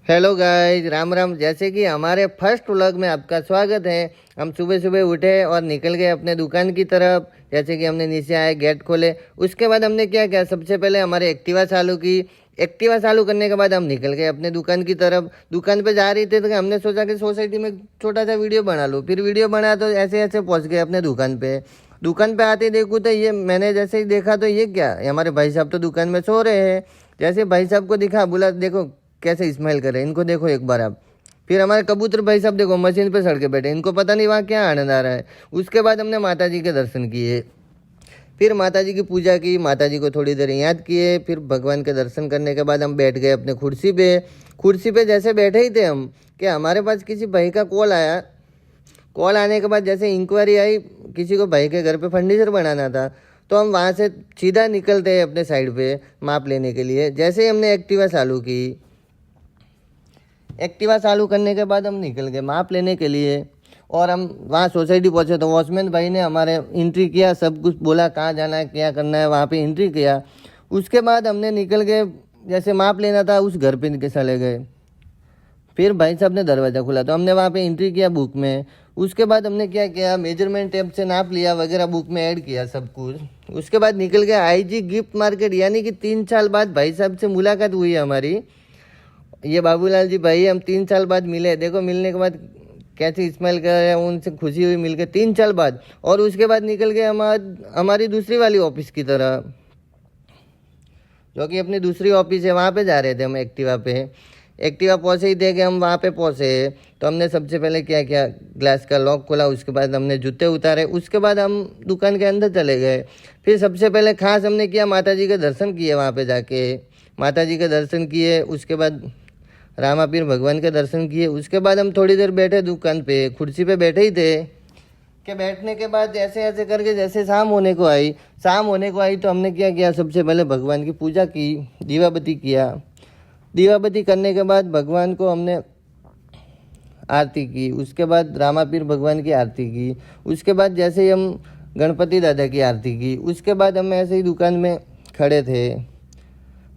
Hello guys, Ram Ram. जैसे कि हमारे फर्स्ट व्लॉग में आपका स्वागत है। हम सुबह सुबह उठे और निकल गए अपने दुकान की तरफ। जैसे कि हमने नीचे आए, गेट खोले, उसके बाद हमने क्या किया, सबसे पहले हमारे एक्टिवा चालू की। एक्टिवा चालू करने के बाद हम निकल गए अपने दुकान की तरफ। दुकान पे जा रही थे तो हमने सोचा कि सोसाइटी में छोटा सा वीडियो बना लूँ। फिर वीडियो बना तो ऐसे ऐसे पहुँच गए अपने दुकान पे। दुकान पे आते देखूँ तो ये मैंने जैसे ही देखा तो ये क्या, हमारे भाई साहब तो दुकान में सो रहे हैं। जैसे भाई साहब को दिखा, बोला देखो कैसे स्माइल कर रहे हैं, इनको देखो एक बार आप। फिर हमारे कबूतर भाई साहब देखो मशीन पे सड़ के बैठे, इनको पता नहीं वहाँ क्या आनंद आ रहा है। उसके बाद हमने माता जी के दर्शन किए, फिर माता जी की पूजा की, माता जी को थोड़ी देर याद किए। फिर भगवान के दर्शन करने के बाद हम बैठ गए अपने कुर्सी पे। कुर्सी पे जैसे बैठे ही थे हम कि हमारे पास किसी भाई का कॉल आया। कॉल आने के बाद जैसे इंक्वायरी आई, किसी को भाई के घर पे फर्नीचर बनाना था। तो हम वहाँ से सीधा निकलते हैं अपने साइड पे माप लेने के लिए। जैसे ही हमने एक्टिवा चालू की, एक्टिवा चालू करने के बाद हम निकल गए माप लेने के लिए। और हम वहाँ सोसाइटी पहुँचे तो वॉचमैन भाई ने हमारे एंट्री किया, सब कुछ बोला कहाँ जाना है क्या करना है, वहाँ पे एंट्री किया। उसके बाद हमने निकल गए, जैसे माप लेना था उस घर पे के चले गए। फिर भाई साहब ने दरवाज़ा खोला तो हमने वहाँ पे एंट्री किया बुक में। उसके बाद हमने क्या किया, मेजरमेंट टेप से नाप लिया वगैरह, बुक में ऐड किया सब कुछ। उसके बाद निकल गया आईजी गिफ्ट मार्केट। यानी कि 3 साल बाद भाई साहब से मुलाकात हुई है हमारी। ये बाबूलाल जी भाई, हम 3 साल बाद मिले। देखो मिलने के बाद कैसे स्माइल कर रहे हैं, उनसे खुशी हुई मिल के 3 साल बाद। और उसके बाद निकल गए हमारी दूसरी वाली ऑफिस की तरह, जो कि अपनी दूसरी ऑफिस है, वहाँ पे जा रहे थे हम एक्टिवा पे। एक्टिवा पहुँचे ही थे कि हम वहाँ पे पहुँचे। तो हमने सबसे पहले क्या किया, ग्लास का लॉक खोला, उसके बाद हमने जूते उतारे, उसके बाद हम दुकान के अंदर चले गए। फिर सबसे पहले खास हमने किया, माता जी के दर्शन किए वहाँ पे जाके। माता जी के दर्शन किए, उसके बाद रामा पीर भगवान के दर्शन किए। उसके बाद हम थोड़ी देर बैठे दुकान पे, कुर्सी पे बैठे ही थे कि बैठने के बाद ऐसे ऐसे करके जैसे शाम होने को आई तो हमने क्या किया, सबसे पहले भगवान की पूजा की, दीवाबत्ती किया। दीवाबत्ती करने के बाद भगवान को हमने आरती की। उसके बाद रामा पीर भगवान की आरती की। उसके बाद जैसे ही हम गणपति दादा की आरती की। उसके बाद हम ऐसे ही दुकान में खड़े थे।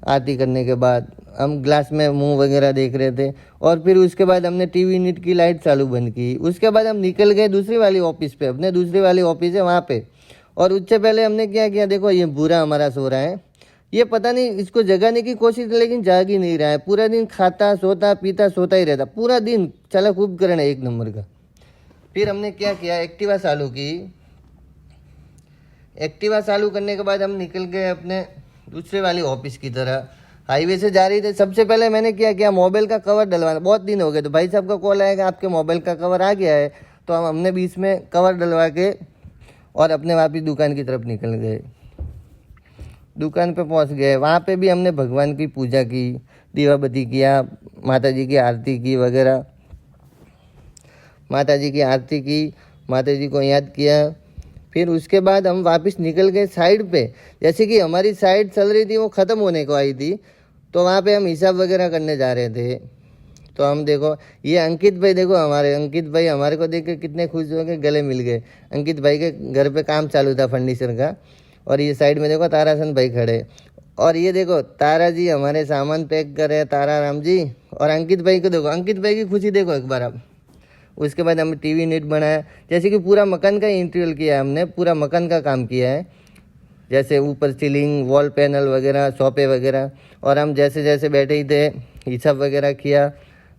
आरती करने के बाद हम ग्लास में मुंह वगैरह देख रहे थे। और फिर उसके बाद हमने टीवी यूनिट की लाइट चालू बंद की। उसके बाद हम निकल गए दूसरी वाली ऑफिस पे, अपने दूसरी वाली ऑफिस है वहाँ पे। और उससे पहले हमने क्या किया, देखो ये बुरा हमारा सो रहा है, ये पता नहीं इसको जगाने की कोशिश लेकिन जाग ही नहीं रहा है। पूरा दिन खाता सोता पीता सोता ही रहता, पूरा दिन चला खूब करना एक नंबर का। फिर हमने क्या किया, एक्टिवा चालू की। एक्टिवा चालू करने के बाद हम निकल गए अपने दूसरे वाली ऑफिस की तरह। हाईवे से जा रही थी। सबसे पहले मैंने क्या किया, मोबाइल का कवर डलवाना, बहुत दिन हो गए तो भाई साहब का कॉल आया कि आपके मोबाइल का कवर आ गया है। तो हमने बीच में कवर डलवा के और अपने वापस दुकान की तरफ निकल गए। दुकान पे पहुंच गए, वहाँ पे भी हमने भगवान की पूजा की, दीवाबत्ती किया, माता जी की आरती की वगैरह। माता जी की आरती की, माता जी को याद किया। फिर उसके बाद हम वापस निकल गए साइड पे। जैसे कि हमारी साइड चल रही थी, वो ख़त्म होने को आई थी। तो वहाँ पे हम हिसाब वगैरह करने जा रहे थे। तो हम देखो, ये अंकित भाई, देखो हमारे अंकित भाई हमारे को देख के कितने खुश हो गए, गले मिल गए। अंकित भाई के घर पे काम चालू था फर्नीचर का। और ये साइड में देखो तारासन भाई खड़े। और ये देखो तारा जी हमारे सामान पैक कर रहे हैं, तारा राम जी। और अंकित भाई को देखो, अंकित भाई की खुशी देखो एक बार आप। उसके बाद हमने टीवी यूनिट बनाया। जैसे कि पूरा मकान का इंटीरियर किया है हमने, पूरा मकान का काम किया है। जैसे ऊपर सीलिंग, वॉल पैनल वगैरह, सोफे वगैरह। और हम जैसे जैसे बैठे ही थे, हिसाब वगैरह किया।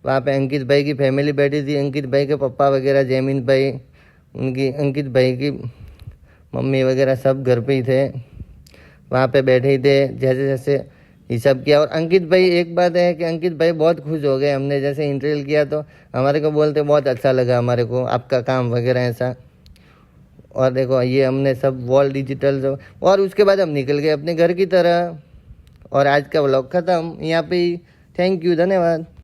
वहाँ पे अंकित भाई की फैमिली बैठी थी, अंकित भाई के पापा वगैरह, जैमिन भाई, उनकी अंकित भाई की मम्मी वगैरह सब घर पे ही थे, वहाँ पे बैठे ही थे। जैसे जैसे हिसाब किया। और अंकित भाई, एक बात है कि अंकित भाई बहुत खुश हो गए। हमने जैसे इंटरव्यू किया तो हमारे को बोलते बहुत अच्छा लगा हमारे को आपका काम वगैरह ऐसा। और देखो ये हमने सब वॉल डिजिटल जो। और उसके बाद हम निकल गए अपने घर की तरह। और आज का व्लॉग ख़त्म यहाँ पे ही। थैंक यू, धन्यवाद।